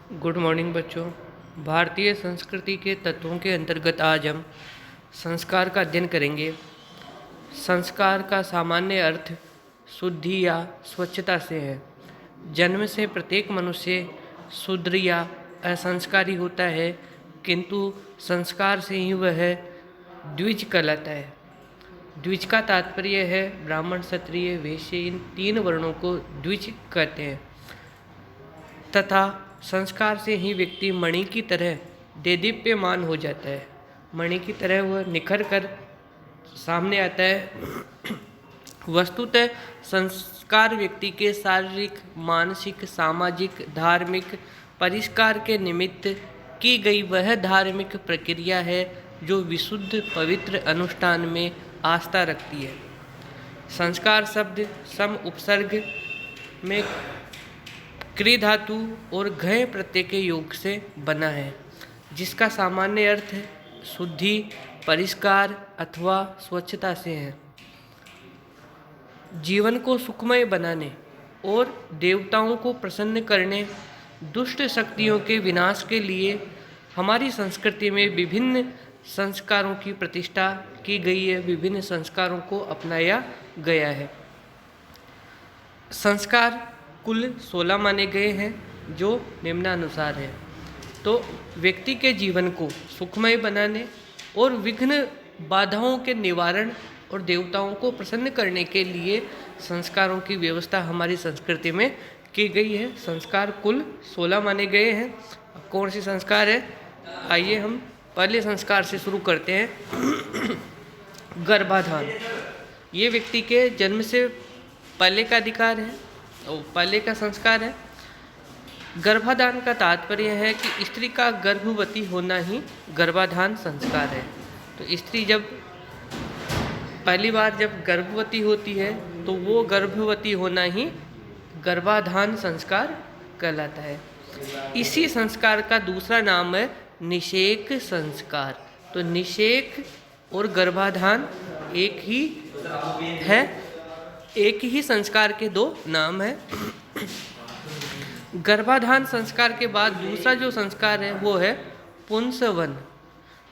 Good morning बच्चों। भारतीय संस्कृति के तत्वों के अंतर्गत आज हम संस्कार का अध्ययन करेंगे। संस्कार का सामान्य अर्थ शुद्धि या स्वच्छता से है। जन्म से प्रत्येक मनुष्य शुद्ध या असंस्कारी होता है, किंतु संस्कार से ही वह द्विज कहलाता है। द्विज का तात्पर्य है ब्राह्मण, क्षत्रिय, वैश्य, इन 3 वर्णों को द्विज कहते हैं। तथा संस्कार से ही व्यक्ति मणि की तरह देदीप्यमान हो जाता है। मणि की तरह वह निखर कर सामने आता है। वस्तुतः संस्कार व्यक्ति के शारीरिक, मानसिक, सामाजिक, धार्मिक परिष्कार के निमित्त की गई वह धार्मिक प्रक्रिया है जो विशुद्ध पवित्र अनुष्ठान में आस्था रखती है। संस्कार शब्द सम उपसर्ग में क्री धातु और घय प्रत्यय के योग से बना है, जिसका सामान्य अर्थ शुद्धि, परिष्कार अथवा स्वच्छता से है। जीवन को सुखमय बनाने और देवताओं को प्रसन्न करने, दुष्ट शक्तियों के विनाश के लिए हमारी संस्कृति में विभिन्न संस्कारों की प्रतिष्ठा की गई है, विभिन्न संस्कारों को अपनाया गया है। संस्कार कुल 16 माने गए हैं, जो निम्नानुसार है। तो व्यक्ति के जीवन को सुखमय बनाने और विघ्न बाधाओं के निवारण और देवताओं को प्रसन्न करने के लिए संस्कारों की व्यवस्था हमारी संस्कृति में की गई है। संस्कार कुल 16 माने गए हैं। अब कौन सी संस्कार है? आइए हम पहले संस्कार से शुरू करते हैं। गर्भाधान। ये व्यक्ति के जन्म से पहले का अधिकार है और पहले का संस्कार है। गर्भाधान का तात्पर्य है कि स्त्री का गर्भवती होना ही गर्भाधान संस्कार है। तो स्त्री जब पहली बार जब गर्भवती होती है तो वो गर्भवती होना ही गर्भाधान संस्कार कहलाता है। इसी संस्कार का दूसरा नाम है निषेक संस्कार। तो निषेक और गर्भाधान एक ही है, एक ही संस्कार के 2 नाम हैं। गर्भाधान संस्कार के बाद दूसरा जो संस्कार है वो है पुंसवन।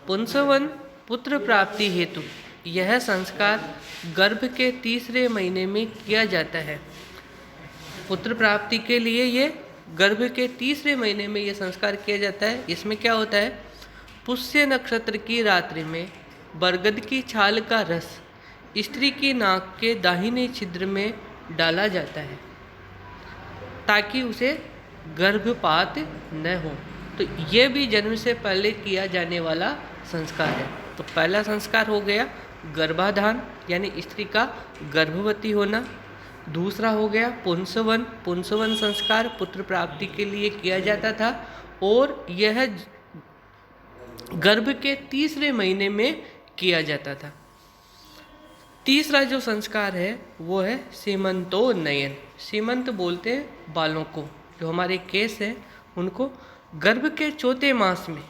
पुंसवन पुत्र प्राप्ति हेतु यह संस्कार गर्भ के 3रे महीने में किया जाता है। पुत्र प्राप्ति के लिए ये गर्भ के 3रे महीने में ये संस्कार किया जाता है। इसमें क्या होता है? पुष्य नक्षत्र की रात्रि में बरगद की छाल का रस स्त्री की नाक के दाहिने छिद्र में डाला जाता है ताकि उसे गर्भपात न हो। तो ये भी जन्म से पहले किया जाने वाला संस्कार है। तो पहला संस्कार हो गया गर्भाधान, यानी स्त्री का गर्भवती होना। दूसरा हो गया पुंसवन। पुंसवन संस्कार पुत्र प्राप्ति के लिए किया जाता था और यह गर्भ के 3रे महीने में किया जाता था। तीसरा जो संस्कार है वो है सीमंतोन्नयन। सीमंत बोलते हैं बालों को, जो हमारे केस हैं उनको गर्भ के 4थे मास में,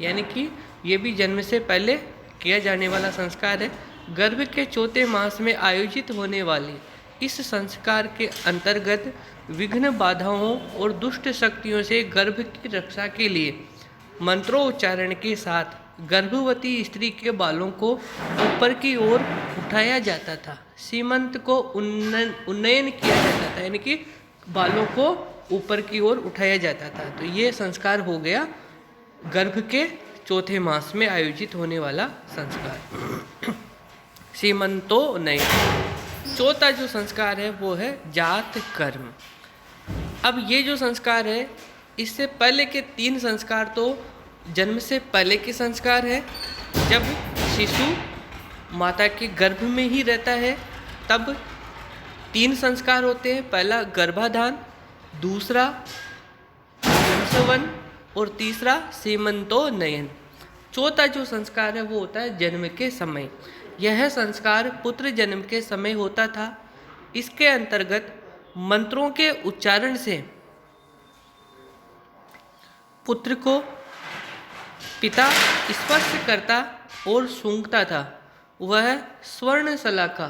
यानी कि ये भी जन्म से पहले किया जाने वाला संस्कार है। गर्भ के 4थे मास में आयोजित होने वाले इस संस्कार के अंतर्गत विघ्न बाधाओं और दुष्ट शक्तियों से गर्भ की रक्षा के लिए मंत्रोच्चारण के साथ गर्भवती स्त्री के बालों को ऊपर की ओर उठाया जाता था। सीमंत को उन्नयन किया जाता था, यानी कि बालों को ऊपर की ओर उठाया जाता था। तो ये संस्कार हो गया गर्भ के 4थे मास में आयोजित होने वाला संस्कार, सीमंतोन्नयन। चौथा जो संस्कार है वो है जात कर्म। अब ये जो संस्कार है, इससे पहले के 3 संस्कार तो जन्म से पहले के संस्कार है। जब शिशु माता के गर्भ में ही रहता है तब 3 संस्कार होते हैं। पहला गर्भाधान, दूसरा पुंसवन और तीसरा सीमंतोन्नयन। चौथा जो संस्कार है वो होता है जन्म के समय। यह संस्कार पुत्र जन्म के समय होता था। इसके अंतर्गत मंत्रों के उच्चारण से पुत्र को पिता स्पर्श करता और सूंघता था। वह स्वर्ण सलाका,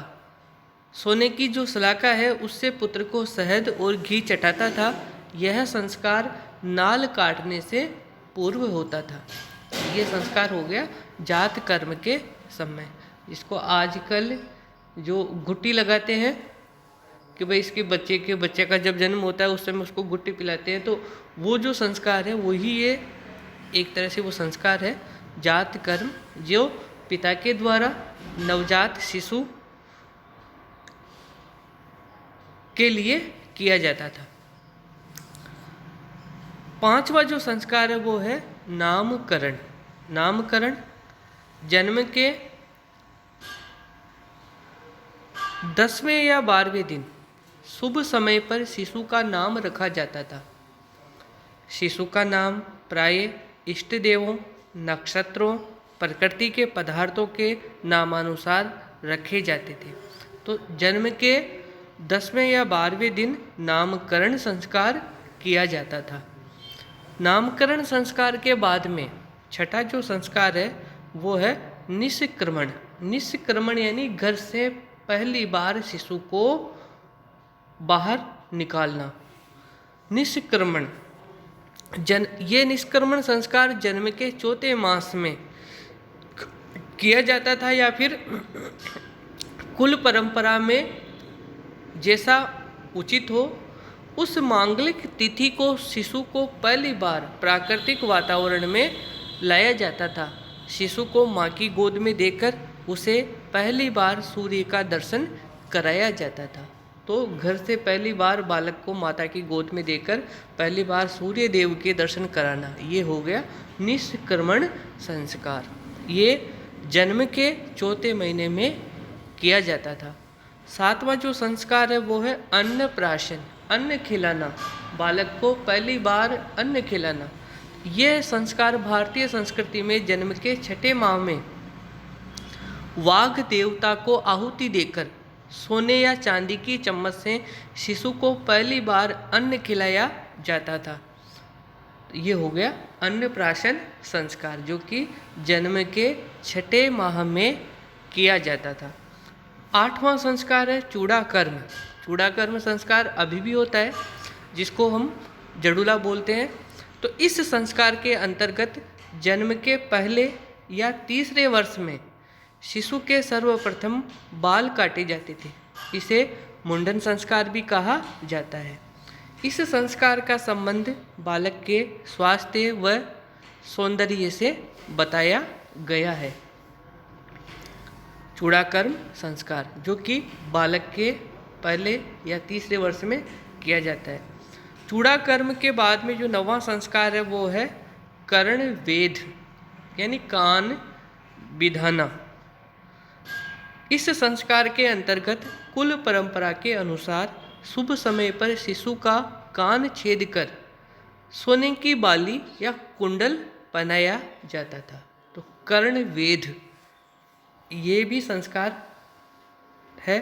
सोने की जो सलाका है, उससे पुत्र को शहद और घी चटाता था। यह संस्कार नाल काटने से पूर्व होता था। ये संस्कार हो गया जात कर्म के समय, जिसको आजकल जो गुट्टी लगाते हैं कि भाई इसके बच्चे का जब जन्म होता है उस समय उसको गुट्टी पिलाते हैं, तो वो जो संस्कार है वही ये एक तरह से वो संस्कार है जात कर्म, जो पिता के द्वारा नवजात शिशु के लिए किया जाता था। पांचवा जो संस्कार है वो है नामकरण। नामकरण जन्म के 10वें या 12वें दिन शुभ समय पर शिशु का नाम रखा जाता था। शिशु का नाम प्राय इष्ट देवों, नक्षत्रों, प्रकृति के पदार्थों के नामानुसार रखे जाते थे। तो जन्म के 10वें या 12वें दिन नामकरण संस्कार किया जाता था। नामकरण संस्कार के बाद में छठा जो संस्कार है वो है निष्क्रमण। निष्क्रमण यानी घर से पहली बार शिशु को बाहर निकालना। निष्क्रमण ये निष्क्रमण संस्कार जन्म के चौथे मास में किया जाता था, या फिर कुल परंपरा में जैसा उचित हो उस मांगलिक तिथि को शिशु को पहली बार प्राकृतिक वातावरण में लाया जाता था। शिशु को माँ की गोद में देकर उसे पहली बार सूर्य का दर्शन कराया जाता था। तो घर से पहली बार बालक को माता की गोद में देकर पहली बार सूर्य देव के दर्शन कराना, ये हो गया निष्क्रमण संस्कार। ये जन्म के चौथे महीने में किया जाता था। सातवां जो संस्कार है वो है अन्नप्राशन। अन्न खिलाना, बालक को पहली बार अन्न खिलाना। यह संस्कार भारतीय संस्कृति में जन्म के छठे माह में वाघ देवता को आहुति देकर सोने या चांदी की चम्मच से शिशु को पहली बार अन्न खिलाया जाता था। ये हो गया अन्नप्राशन संस्कार, जो कि जन्म के छठे माह में किया जाता था। आठवां संस्कार है चूड़ाकर्म। चूड़ाकर्म संस्कार अभी भी होता है, जिसको हम जड़ूला बोलते हैं। तो इस संस्कार के अंतर्गत जन्म के पहले या तीसरे वर्ष में शिशु के सर्वप्रथम बाल काटे जाते थे। इसे मुंडन संस्कार भी कहा जाता है। इस संस्कार का संबंध बालक के स्वास्थ्य व सौंदर्य से बताया गया है। चूड़ाकर्म संस्कार जो कि बालक के पहले या तीसरे वर्ष में किया जाता है। चूड़ाकर्म के बाद में जो नौवां संस्कार है वो है कर्ण वेद, यानी कान बिधाना। इस संस्कार के अंतर्गत कुल परंपरा के अनुसार शुभ समय पर शिशु का कान छेद कर सोने की बाली या कुंडल पहनाया जाता था। तो कर्ण वेद ये भी संस्कार है।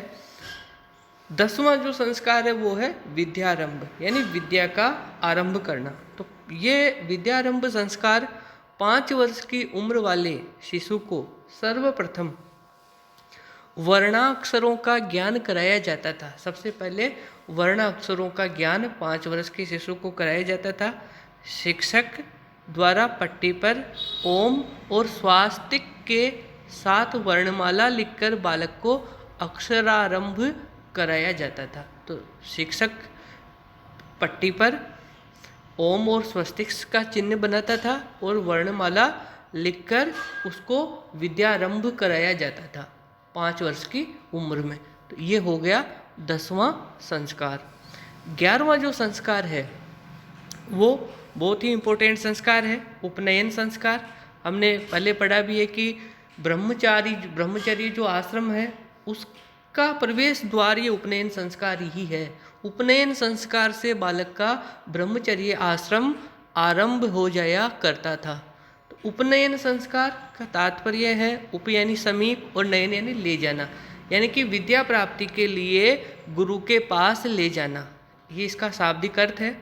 10वां जो संस्कार है वो है विद्यारंभ, यानी विद्या का आरंभ करना। तो ये विद्यारंभ संस्कार 5 वर्ष की उम्र वाले शिशु को सर्वप्रथम वर्णाक्षरों का ज्ञान कराया जाता था। सबसे पहले वर्णाक्षरों का ज्ञान 5 वर्ष के शिशु को कराया जाता था। शिक्षक द्वारा पट्टी पर ओम और स्वास्तिक के साथ वर्णमाला लिखकर बालक को अक्षरारंभ कराया जाता था। तो शिक्षक पट्टी पर ओम और स्वस्तिक का चिन्ह बनाता था और वर्णमाला लिखकर उसको विद्यारंभ कराया जाता था 5 वर्ष की उम्र में। तो ये हो गया 10वां संस्कार। 11वां जो संस्कार है वो बहुत ही इम्पोर्टेंट संस्कार है, उपनयन संस्कार। हमने पहले पढ़ा भी है कि ब्रह्मचारी जो आश्रम है उसका प्रवेश द्वार ये उपनयन संस्कार ही है। उपनयन संस्कार से बालक का ब्रह्मचर्य आश्रम आरंभ हो जाया करता था। तो उपनयन संस्कार का तात्पर्य है उप यानी समीप और नयन यानी ले जाना, यानी कि विद्या प्राप्ति के लिए गुरु के पास ले जाना, ये इसका शाब्दिक अर्थ है।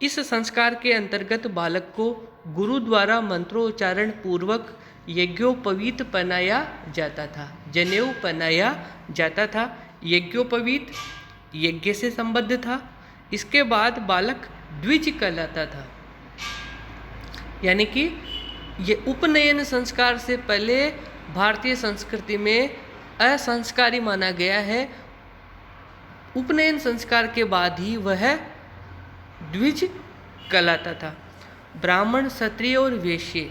इस संस्कार के अंतर्गत बालक को गुरु द्वारा मंत्रोच्चारण पूर्वक यज्ञोपवीत पहनाया जाता था, जनेऊ पहनाया जाता था। यज्ञोपवीत यज्ञ से संबद्ध था। इसके बाद बालक द्विज कहलाता था। यानी कि ये उपनयन संस्कार से पहले भारतीय संस्कृति में असंस्कारी माना गया है। उपनयन संस्कार के बाद ही वह द्विज कहलाता था। ब्राह्मण, क्षत्रिय और वैश्य,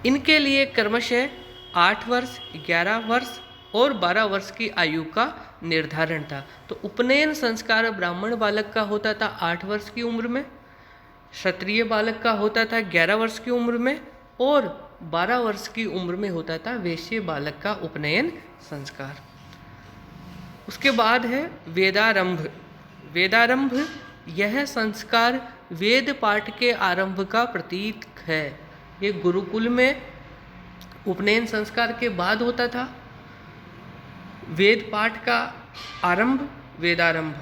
इनके लिए क्रमशः 8 वर्ष, 11 वर्ष और 12 वर्ष की आयु का निर्धारण था। तो उपनयन संस्कार ब्राह्मण बालक का होता था 8 वर्ष की उम्र में, क्षत्रिय बालक का होता था 11 वर्ष की उम्र में और 12 वर्ष की उम्र में होता था वैश्य बालक का उपनयन संस्कार। उसके बाद है वेदारंभ। वेदारंभ, यह संस्कार वेद पाठ के आरंभ का प्रतीक है। ये गुरुकुल में उपनयन संस्कार के बाद होता था। वेद पाठ का आरंभ वेदारंभ।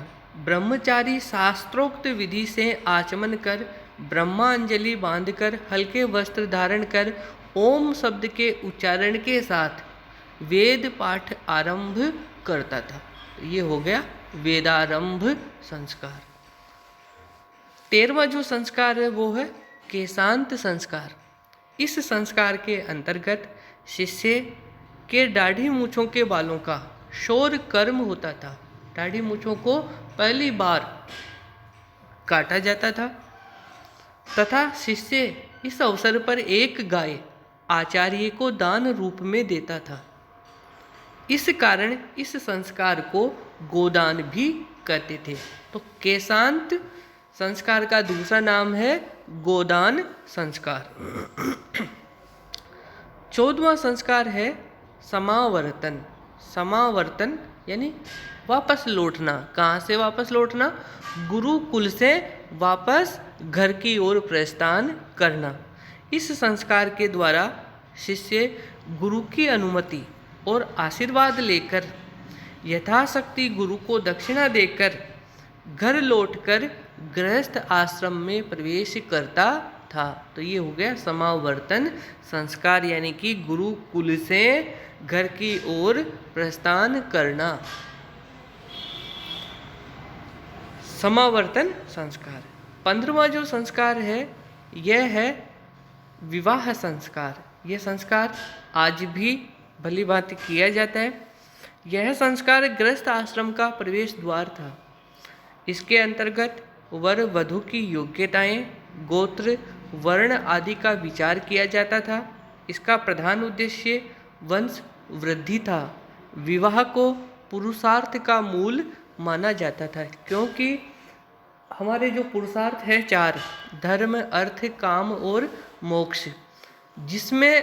ब्रह्मचारी शास्त्रोक्त विधि से आचमन कर, ब्रह्मांजलि बांधकर, हल्के वस्त्र धारण कर, ओम शब्द के उच्चारण के साथ वेद पाठ आरंभ करता था। ये हो गया वेदारंभ संस्कार। 13वां जो संस्कार है वो है केशांत संस्कार। इस संस्कार के अंतर्गत शिष्य के दाढ़ी मूंछों के बालों का शौर कर्म होता था। दाढ़ी मूंछों को पहली बार काटा जाता था तथा शिष्य इस अवसर पर एक गाय आचार्य को दान रूप में देता था। इस कारण इस संस्कार को गोदान भी कहते थे। तो केशांत संस्कार का दूसरा नाम है गोदान संस्कार। 14वां संस्कार है समावर्तन। समावर्तन यानी वापस लौटना। कहाँ से वापस लौटना? गुरुकुल से वापस घर की ओर प्रस्थान करना। इस संस्कार के द्वारा शिष्य गुरु की अनुमति और आशीर्वाद लेकर यथाशक्ति गुरु को दक्षिणा देकर घर लौटकर गृहस्थ आश्रम में प्रवेश करता था। तो ये हो गया समावर्तन संस्कार, यानी कि गुरुकुल से घर की ओर प्रस्थान करना। समावर्तन संस्कार। 15वां जो संस्कार है यह है विवाह संस्कार। यह संस्कार आज भी भली भांति किया जाता है। यह संस्कार गृहस्थ आश्रम का प्रवेश द्वार था। इसके अंतर्गत वर वधू की योग्यताएं, गोत्र, वर्ण आदि का विचार किया जाता था। इसका प्रधान उद्देश्य वंश वृद्धि था। विवाह को पुरुषार्थ का मूल माना जाता था, क्योंकि हमारे जो पुरुषार्थ है 4, धर्म, अर्थ, काम और मोक्ष, जिसमें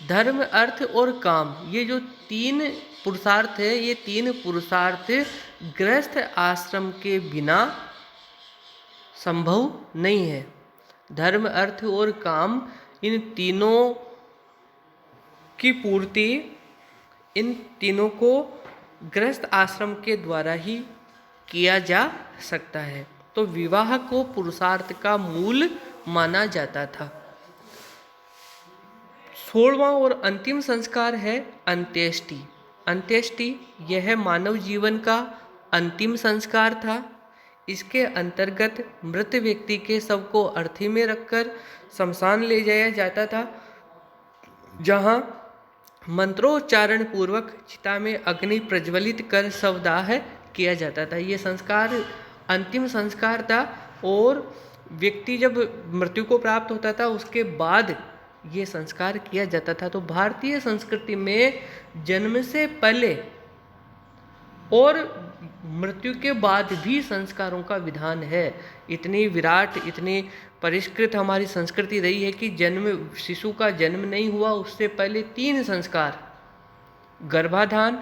धर्म, अर्थ और काम, ये जो 3 पुरुषार्थ है, ये 3 पुरुषार्थ गृहस्थ आश्रम के बिना संभव नहीं है। धर्म, अर्थ और काम, इन तीनों की पूर्ति, इन तीनों को गृहस्थ आश्रम के द्वारा ही किया जा सकता है। तो विवाह को पुरुषार्थ का मूल माना जाता था। 16वां और अंतिम संस्कार है अंत्येष्टि। अंत्येष्टि यह मानव जीवन का अंतिम संस्कार था। इसके अंतर्गत मृत व्यक्ति के शव को अर्थी में रखकर शमशान ले जाया जाता था, जहां मंत्रोच्चारण पूर्वक चिता में अग्नि प्रज्वलित कर शवदाह किया जाता था। ये संस्कार अंतिम संस्कार था और व्यक्ति जब मृत्यु को प्राप्त होता था उसके बाद ये संस्कार किया जाता था। तो भारतीय संस्कृति में जन्म से पहले और मृत्यु के बाद भी संस्कारों का विधान है। इतनी विराट, इतनी परिष्कृत हमारी संस्कृति रही है कि शिशु का जन्म नहीं हुआ उससे पहले 3 संस्कार, गर्भाधान,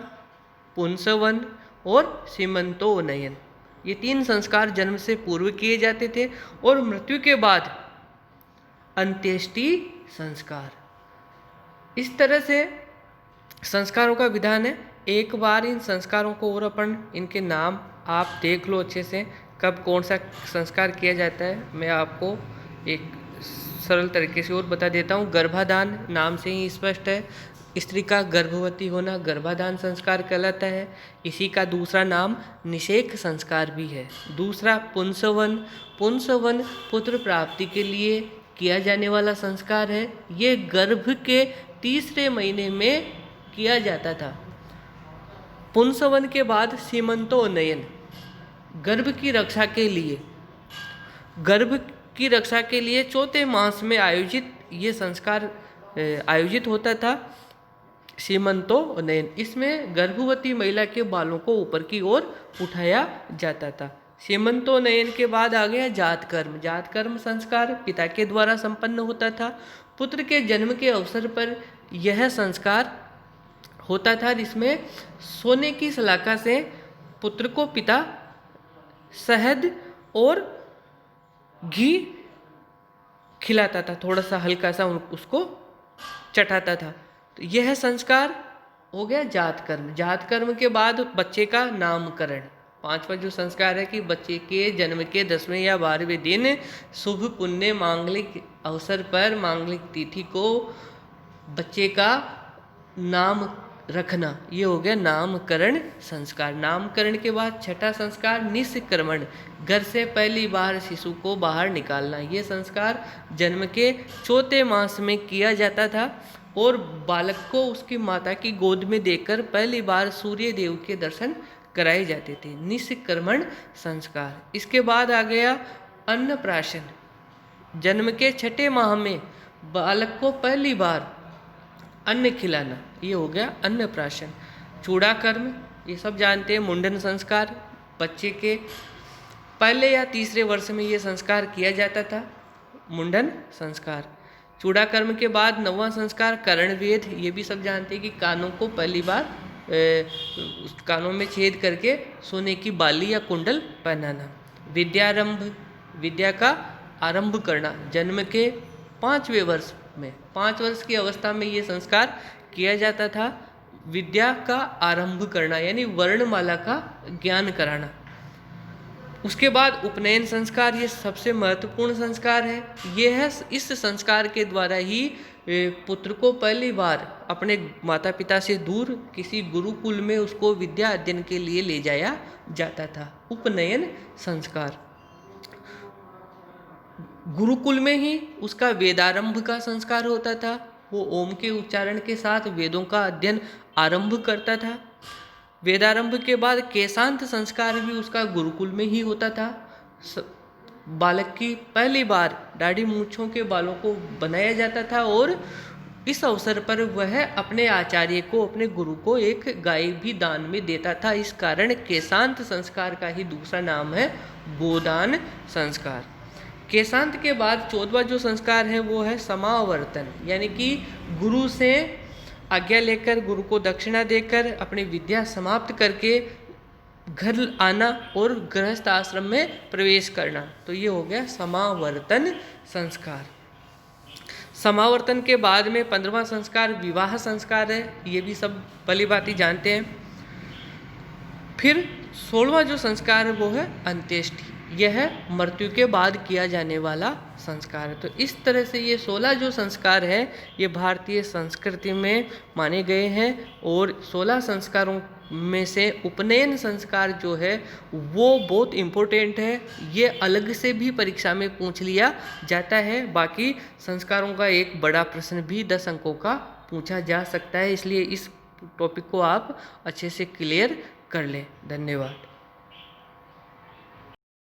पुंसवन और सीमंतोन्नयन, ये 3 संस्कार जन्म से पूर्व किए जाते थे और मृत्यु के बाद अंत्येष्टि संस्कार। इस तरह से संस्कारों का विधान है। एक बार इन संस्कारों को और अपन इनके नाम आप देख लो अच्छे से, कब कौन सा संस्कार किया जाता है। मैं आपको एक सरल तरीके से और बता देता हूँ। गर्भाधान नाम से ही स्पष्ट है, स्त्री का गर्भवती होना गर्भाधान संस्कार कहलाता है। इसी का दूसरा नाम निषेक संस्कार भी है। दूसरा पुंसवन। पुंसवन पुत्र प्राप्ति के लिए किया जाने वाला संस्कार है। ये गर्भ के तीसरे महीने में किया जाता था। पुंसवन के बाद सीमंतोन्नयन, गर्भ की रक्षा के लिए, गर्भ की रक्षा के लिए चौथे मास में आयोजित ये संस्कार आयोजित होता था, सीमंतोन्नयन। इसमें गर्भवती महिला के बालों को ऊपर की ओर उठाया जाता था। सीमंतोन्नयन के बाद आ गया जात कर्म। जात कर्म संस्कार पिता के द्वारा संपन्न होता था। पुत्र के जन्म के अवसर पर यह संस्कार होता था, जिसमें सोने की सलाखा से पुत्र को पिता शहद और घी खिलाता था, थोड़ा सा हल्का सा उसको चटाता था। तो यह संस्कार हो गया जात कर्म। जात कर्म के बाद बच्चे का नामकरण। पांचवा जो संस्कार है कि बच्चे के जन्म के 10वें या 12वें दिन शुभ पुण्य मांगलिक अवसर पर मांगलिक तिथि को बच्चे का नाम रखना, ये हो गया नामकरण संस्कार। नामकरण के बाद छठा संस्कार निष्क्रमण, घर से पहली बार शिशु को बाहर निकालना। ये संस्कार जन्म के चौथे मास में किया जाता था और बालक को उसकी माता की गोद में देकर पहली बार सूर्य देव के दर्शन कराए जाते थे। निष्क्रमण संस्कार। इसके बाद आ गया अन्नप्राशन। जन्म के छठे माह में बालक को पहली बार अन्न खिलाना, ये हो गया अन्नप्राशन। चूड़ा कर्म, ये सब जानते हैं। मुंडन संस्कार, बच्चे के पहले या तीसरे वर्ष में ये संस्कार किया जाता था, मुंडन संस्कार। चूड़ा कर्म के बाद 9वां संस्कार कर्णवेध, ये भी सब जानते हैं कि कानों को पहली बार कानों में छेद करके सोने की बाली या कुंडल पहनाना। विद्यारंभ, विद्या का आरंभ करना। जन्म के 5वें वर्ष में, 5 वर्ष की अवस्था में ये संस्कार किया जाता था। विद्या का आरंभ करना यानी वर्णमाला का ज्ञान कराना। उसके बाद उपनयन संस्कार, ये सबसे महत्वपूर्ण संस्कार है। ये है इस संस्कार के द्वारा ही पुत्र को पहली बार अपने माता पिता से दूर किसी गुरुकुल में उसको विद्या अध्ययन के लिए ले जाया जाता था। उपनयन संस्कार। गुरुकुल में ही उसका वेदारंभ का संस्कार होता था। वो ओम के उच्चारण के साथ वेदों का अध्ययन आरंभ करता था। वेदारंभ के बाद केशांत संस्कार भी उसका गुरुकुल में ही होता था। बालक की पहली बार दाढ़ी मूंछों के बालों को बनाया जाता था और इस अवसर पर वह अपने आचार्य को, अपने गुरु को एक गाय भी दान में देता था। इस कारण केशांत संस्कार का ही दूसरा नाम है गोदान संस्कार। केशांत के बाद 14वां जो संस्कार है वो है समावर्तन, यानी कि गुरु से आज्ञा लेकर, गुरु को दक्षिणा देकर अपनी विद्या समाप्त करके घर आना और गृहस्थ आश्रम में प्रवेश करना। तो ये हो गया समावर्तन संस्कार। समावर्तन के बाद में 15वां संस्कार विवाह संस्कार है। ये भी सब भली भांति जानते हैं। फिर 16वां जो संस्कार है वो है अंत्येष्टि। यह मृत्यु के बाद किया जाने वाला संस्कार है। तो इस तरह से ये 16 जो संस्कार है ये भारतीय संस्कृति में माने गए हैं। और 16 संस्कारों में से उपनयन संस्कार जो है वो बहुत इम्पोर्टेंट है। ये अलग से भी परीक्षा में पूछ लिया जाता है। बाकी संस्कारों का एक बड़ा प्रश्न भी 10 अंकों का पूछा जा सकता है, इसलिए इस टॉपिक को आप अच्छे से क्लियर कर लें। धन्यवाद।